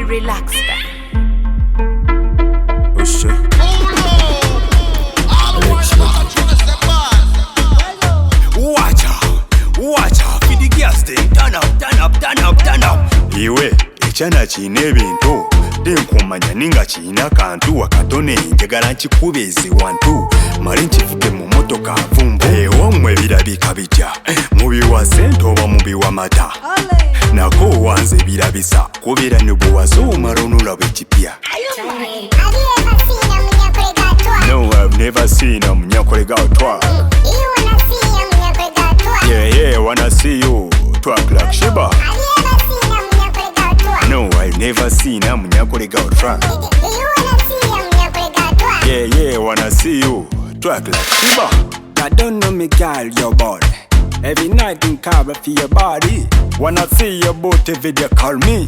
Relax. Oh shit. Watch out, feed the gas thing. Turn up. Iwe, ekyana kiyina ebintu tinkumanya ninga kiyina kantu wakatone njagala nkikube eziwantu mali nkivuge mu motoka vumbu ewomwe birabika bitya mubiwa sente oba mubiwa mata nako wanze birabisa kubeera ne bwe wasooma lonolaba ekipya. No, I've never seen a munyakolega otwa. Yeah, wanna see you twerk like Shiba. No, I've never seen a munyakolega otwa. Yeah, wanna see you twerk like Shiba. I don't know me girl, your body. Every night in Cabra for your body. Wanna see your booty video, call me.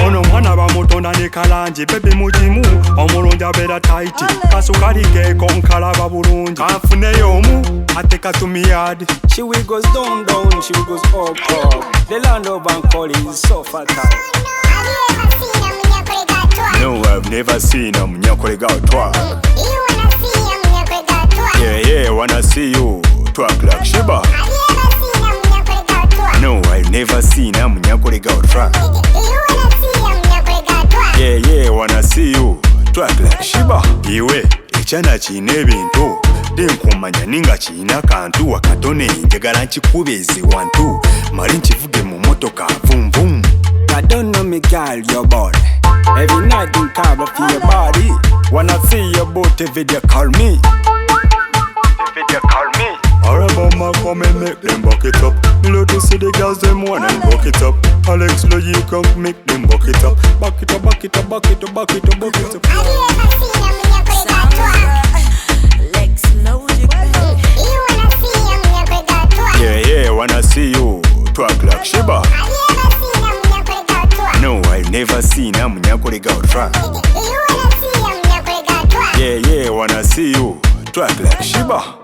Ono mwana bamutonda ne kalanji baby mujimu omulungi abeera tight kasukali ke konkalaba bulungi anfuneyo omu ateka to me yard. She wiggles down, she wiggles up. The land of Ankole is so fertile. No, I've never seen a munyakolega otwa. Yeah, wanna see you twerk like Shiba. No, I've never seen a munyakolega otwa. Yeah, wanna see you twerk like Shiba. Iwe, ekyana kiyina ebintu tinkumanya ninga kiyina kantu wakatone njagala nkikube eziwantu mali nkivuge mu motoka vum vum. I don't know me girl, your body. Every night in Cabra for your body. Wanna see your booty video, call me. Arabama come and make them buck it up. Me love to see the girls them want and buck it up. Alex Loyi come make them buck it up. Buck it up. Yeah, wanna see you twerk like Shiba. No, I've never seen a munyakolega otwa. Yeah, wanna see you twerk like Shiba.